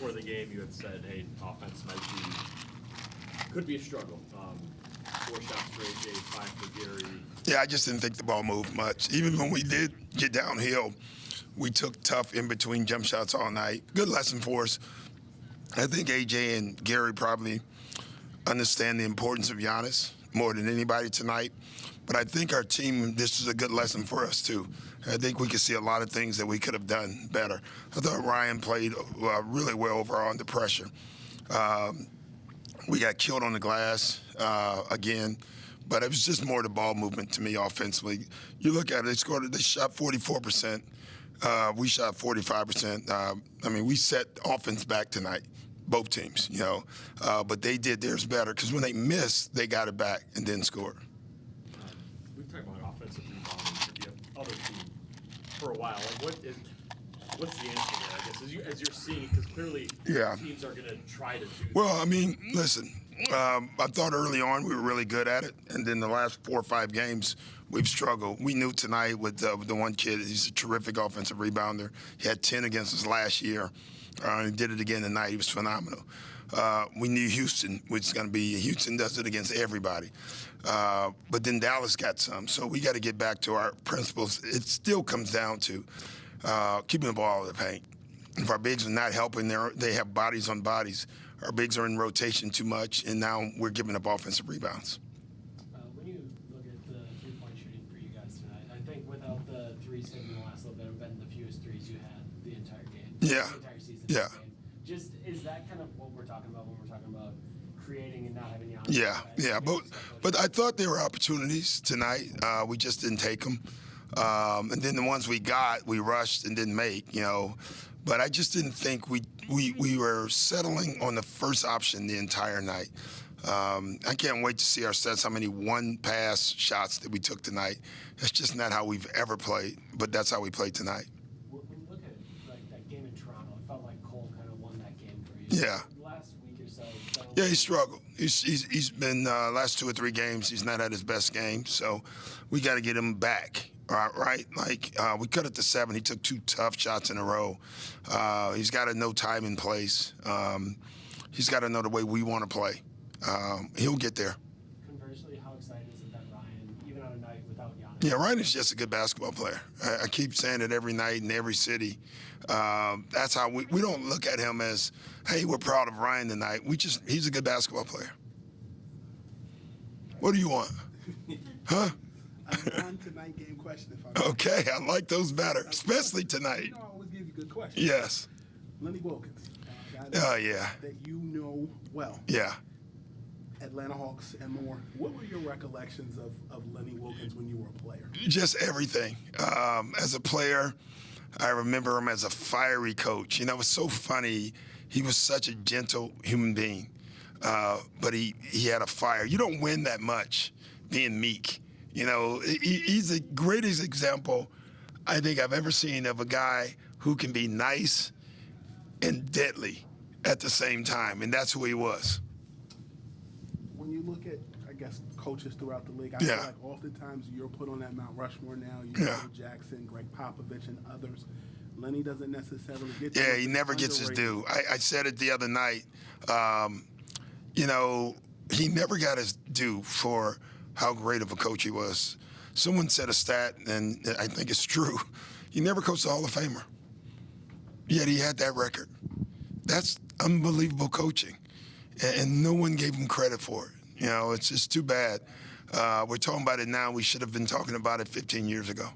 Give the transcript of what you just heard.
before the game, you had said, hey, offense could be a struggle. 4 shots for AJ, 5 for Gary. Yeah, I just didn't think the ball moved much. Even when we did get downhill, we took tough in-between jump shots all night. Good lesson for us. I think AJ and Gary probably understand the importance of Giannis more than anybody tonight. But I think our team, this is a good lesson for us, too. I think we could see a lot of things that we could have done better. I thought Ryan played really well overall under pressure. We got killed on the glass again, but it was just more the ball movement to me offensively. You look at it, they shot 44%. We shot 45%. I mean, we set offense back tonight, both teams, you know. But they did theirs better because when they missed, they got it back and then scored. We've talked about offensive rebounding for the other team for a while. Like, what's the answer there, I guess, as you're seeing? Because clearly teams are going to try to do that. Well, I mean, listen, I thought early on we were really good at it, and then the last 4 or 5 games we've struggled. We knew tonight with the one kid, he's a terrific offensive rebounder. He had 10 against us last year. He did it again tonight. He was phenomenal. We knew Houston was going to be. Houston does it against everybody. But then Dallas got some. So we got to get back to our principles. It still comes down to keeping the ball out of the paint. If our bigs are not helping, they have bodies on bodies. Our bigs are in rotation too much, and now we're giving up offensive rebounds. When you look at the three-point shooting for you guys tonight, I think without the threes hitting the last little bit, it would have been the fewest threes you had the entire game. Yeah. The entire season. Yeah. Just, is that kind of what we're talking about when we're talking about creating and not having Giannis? Yeah. But I thought there were opportunities tonight. We just didn't take them. And then the ones we got, we rushed and didn't make, you know. But I just didn't think we were settling on the first option the entire night. I can't wait to see our stats, how many one-pass shots that we took tonight. That's just not how we've ever played, but that's how we played tonight. When you look at like that game in Toronto, it felt like Cole kind of won that game for you. Yeah. Last week or so. Yeah, he struggled. He's been last 2 or 3 games, he's not had his best game, so we got to get him back. Right? Like, we cut it to 7. He took 2 tough shots in a row. He's got to know time and place. He's got to know the way we want to play. He'll get there. Conversely, how excited is it that Ryan, even on a night without Giannis? Yeah, Ryan is just a good basketball player. I keep saying it every night in every city. That's how we don't look at him as, hey, we're proud of Ryan tonight. He's a good basketball player. What do you want? Huh? A non-tonight game question, if I may. Okay, I like those better, especially tonight. You know, I always give you good questions. Yes. Lenny Wilkins. Oh, yeah. That you know well. Yeah. Atlanta Hawks and more. What were your recollections of Lenny Wilkins when you were a player? Just everything. As a player, I remember him as a fiery coach. You know, it was so funny. He was such a gentle human being, but he had a fire. You don't win that much being meek. You know, he's the greatest example I think I've ever seen of a guy who can be nice and deadly at the same time, and that's who he was. When you look at, I guess, coaches throughout the league, I feel like oftentimes you're put on that Mount Rushmore now. You know, Jackson, Greg Popovich, and others. Lenny doesn't necessarily get. Yeah, he never gets his due. I said it the other night. You know, he never got his due for how great of a coach he was. Someone said a stat, and I think it's true. He never coached a Hall of Famer, yet he had that record. That's unbelievable coaching, and no one gave him credit for it. You know, it's just too bad. We're talking about it now. We should have been talking about it 15 years ago.